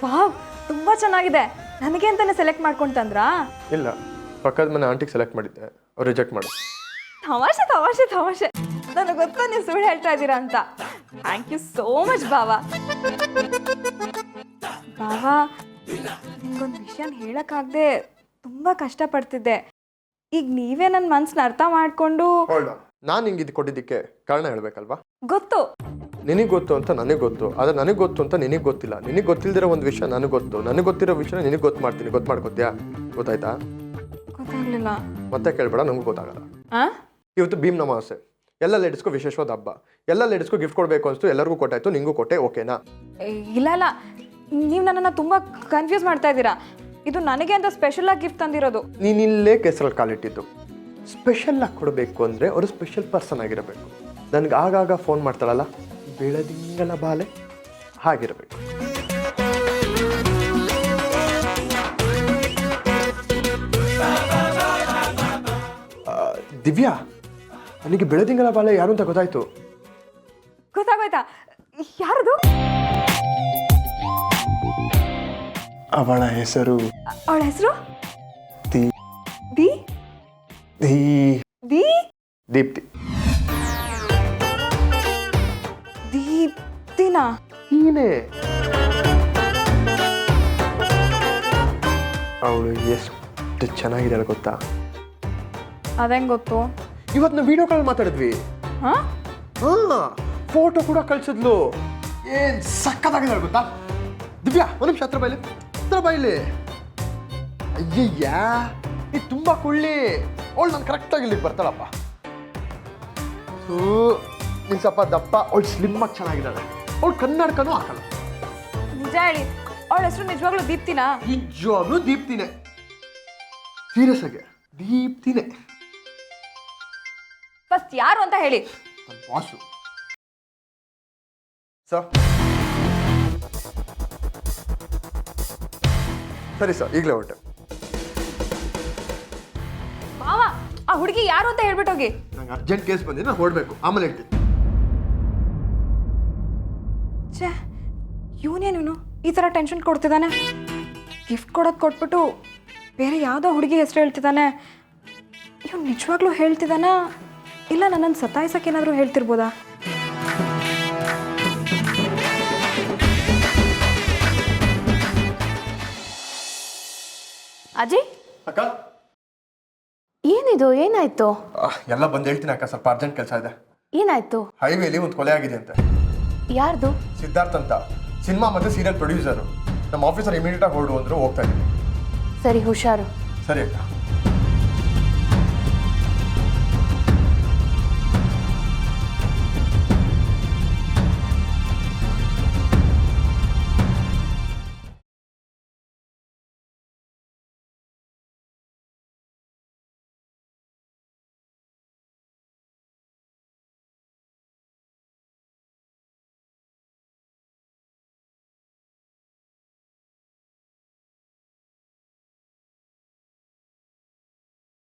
Wow, ತುಂಬಾ ಚೆನ್ನಾಗಿದೆ. ನನಗೆ ಅಂತಾನೆ ಸೆಲೆಕ್ಟ್ ಮಾಡ್ಕೊಂತಂದ್ರಾ? ಇಲ್ಲ, ಪಕ್ಕದ ಮನೆ ಆಂಟಿಗೆ ಸೆಲೆಕ್ಟ್ ಮಾಡಿದ್ದೆ, ಅವ್ರು ರಿಜೆಕ್ಟ್ ಮಾಡಿ. ತಮಾಷೆ ತಮಾಷೆ ತಮಾಷೆ. ನನಗೆ ಗೊತ್ತಾ ನೀವು ಸುಳ್ಳು ಹೇಳ್ತಾ ಇದ್ದೀರಾ ಅಂತ. ಥ್ಯಾಂಕ್ ಯು ಸೋ ಮಚ್ ಬಾವಾ. ಬಾವಾ, ನಿಮ್ಗೊಂದು ವಿಷಯ ಹೇಳಕ್ಕಾಗದೆ ತುಂಬಾ ಕಷ್ಟಪಡ್ತಿದ್ದೆ. ಈಗ ನೀವೇ ನನ್ನ ಮನ್ಸನ್ನ ಅರ್ಥ ಮಾಡ್ಕೊಂಡು. ನಾನು ಹಿಂಗೆ ಇದು ಕೊಟ್ಟಿದ್ದಕ್ಕೆ ಕಾರಣ ಹೇಳ್ಬೇಕಲ್ವಾ? ಗೊತ್ತು, ನಿನಗೆ ಗೊತ್ತು ಅಂತ ನನಗೆ ಗೊತ್ತು, ಆದರೆ ನನಗೆ ಗೊತ್ತು ಅಂತ ನಿನಗೆ ಗೊತ್ತಿಲ್ಲ. ನಿನಗೆ ಗೊತ್ತಿಲ್ದಿರೋ ಒಂದು ವಿಷಯ ನನಗೆ ಗೊತ್ತು, ನನಗೆ ಗೊತ್ತಿರೋ ವಿಷಯ ನಿನಗೆ ಗೊತ್ತು ಮಾಡ್ತೀನಿ. ಗೊತ್ತು ಮಾಡ್ಕೊತ್ಯಾ? ಗೊತ್ತಾಯ್ತಾ? ಗೊತ್ತಾಗ್ಲಿಲ್ಲ. ಮತ್ತೆ ಕೇಳ್ಬೇಡ, ನಮಗೂ ಗೊತ್ತಾಗಲ್ಲ. ಇವತ್ತು ಭೀಮ್ ಅಮಾವಾಸ್ಯೆ, ಎಲ್ಲ ಲೇಡೀಸ್ಗೂ ವಿಶೇಷವಾದ ಹಬ್ಬ. ಎಲ್ಲ ಲೇಡೀಸ್ಗೂ ಗಿಫ್ಟ್ ಕೊಡಬೇಕು ಅನಿಸ್ತು, ಎಲ್ಲರಿಗೂ ಕೊಟ್ಟಾಯ್ತು, ನಿಂಗೂ ಕೊಟ್ಟೆ. ಓಕೆನಾ? ಇಲ್ಲ ಇಲ್ಲ, ನೀವು ನನ್ನನ್ನು ತುಂಬ ಕನ್ಫ್ಯೂಸ್ ಮಾಡ್ತಾ ಇದ್ದೀರಾ. ಇದು ನನಗೆ ಅಂತ ಸ್ಪೆಷಲ್ ಆಗಿ ಗಿಫ್ಟ್ ತಂದಿರೋದು. ನೀನಿಲ್ಲೇ ಕೆಸರಲ್ಲಿ ಕಾಲಿಟ್ಟಿದ್ದು. ಸ್ಪೆಷಲ್ ಆಗಿ ಕೊಡಬೇಕು ಅಂದರೆ ಅವರು ಸ್ಪೆಷಲ್ ಪರ್ಸನ್ ಆಗಿರಬೇಕು. ನನಗೆ ಆಗಾಗ ಫೋನ್ ಮಾಡ್ತಾಳಲ್ಲ, ಬೆಳದಿಂಗಲ ಬಾಲೆ, ಹಾಗಿರಬೇಕು. ದಿವ್ಯಾ, ನನಗೆ ಬೆಳದಿಂಗಲ ಬಾಲೆ ಯಾರು ಅಂತ ಗೊತ್ತಾಯ್ತು. ಗೊತ್ತಾಗೋಯ್ತಾ? ಯಾರದು? ಅವಳ ಹೆಸರು ಅವಳ ಹೆಸರು ದಿ ದಿ ದಿ ದಿ ದೀಪ್ತಿ. ದೀಪ್ತಿನಾ? ನೀನೇ. ಅವಳು ಎಷ್ಟು ಚೆನ್ನಾಗಿದ್ದಾಳೆ ಗೊತ್ತಾ? ಅದೇಂಗ್ ಗೊತ್ತು? ಇವತ್ತು ನಾವು ವಿಡಿಯೋ ಕಾಲ್ ಮಾತಾಡಿದ್ವಿ. ಹಾ, ಫೋಟೋ ಕೂಡ ಕಳ್ಸಿದ್ಲು. ಏನ್ ಸಕ್ಕತ್ತಾಗಿದ್ದಾಳೆ ಗೊತ್ತಾ? ದಿವ್ಯಾ, ಒಂದು ನಿಮಿಷ ಹತ್ರ ಬಾಯಿಲಿ. ಅಯ್ಯಯ್ಯ, ನೀ ತುಂಬಾ ಕುಳ್ಳಿ. ಅವಳು ನಾನು ಕರೆಕ್ಟಾಗಿ ಇಲ್ಲಿಗೆ ಬರ್ತಾಳಪ್ಪ. ನೀನು ಸ್ವಲ್ಪ ದಪ್ಪ, ಅವಳು ಸ್ಲಿಮ್ ಆಗಿ ಚೆನ್ನಾಗಿದ್ದಾಳೆ. ಅವಳು ಕನ್ನಡಕನೂ ಹಾಕಲ್ಲ. ನಿಜ ಹೇಳಿ, ಅವಳ ಹೆಸರು ನಿಜವಾಗ್ಲೂ ದೀಪ್ತಿನಾ? ನಿಜವಾಗ್ಲೂ ದೀಪ್ತಿನೇ. ಸೀರಿಯಸ್ ಆಗಿ ದೀಪ್ತಿನೇ. ಫಸ್ಟ್ ಯಾರು ಅಂತ ಹೇಳಿ. ನನ್ನ ಬಾಸು. ಸರ್, ಸರಿ ಸರ್, ಈಗಲೇ ಹೊರಟೆ. ಬಾವಾ, ಆ ಹುಡುಗಿ ಯಾರು ಅಂತ ಹೇಳ್ಬಿಟ್ಟೋಗಿ. ನಂಗೆ ಅರ್ಜೆಂಟ್ ಕೇಸ್ ಬಂದಿದೆ, ನಾನು ಹೊರಡಬೇಕು. ಆಮೇಲೆ ಹೇಳ್ತೀನಿ. ಛೇ, ಇವನೇನು ಈ ಥರ ಟೆನ್ಷನ್ ಕೊಡ್ತಿದ್ದಾನೆ? ಗಿಫ್ಟ್ ಕೊಡೋದು ಕೊಟ್ಬಿಟ್ಟು ಬೇರೆ ಯಾವುದೋ ಹುಡುಗಿ ಹೆಸರು ಹೇಳ್ತಿದ್ದಾನೆ. ಇವ್ನು ನಿಜವಾಗ್ಲೂ ಹೇಳ್ತಿದ್ದಾನಾ, ಇಲ್ಲ ನನ್ನನ್ನು ಸತಾಯಿಸಕ್ಕೆ ಏನಾದರೂ ಹೇಳ್ತಿರ್ಬೋದಾ? ಅಜಯ್, ಅಕ್ಕ, ಏನಿದು? ಏನಾಯ್ತು? ಎಲ್ಲ ಬಂದು ಹೇಳ್ತೀನಿ ಅಕ್ಕ, ಸ್ವಲ್ಪ ಅರ್ಜೆಂಟ್ ಕೆಲಸ ಇದೆ. ಏನಾಯ್ತು? ಹೈವೇಲಿ ಒಂದು ಕೊಲೆ ಆಗಿದೆ ಅಂತೆ. ಯಾರ್ದು? ಸಿದ್ಧಾರ್ಥ್ ಅಂತ, ಸಿನಿಮಾ ಮತ್ತು ಸೀರಿಯಲ್ ಪ್ರೊಡ್ಯೂಸರು. ನಮ್ಮ ಆಫೀಸರ್ ಇಮಿಡಿಯೇಟ್ ಆಗಿ ಹೊರಡು ಅಂದ್ರು. ಹೋಗ್ತಾ ಇದ್ದೀನಿ. ಸರಿ, ಹುಷಾರು. ಸರಿ ಅಕ್ಕ.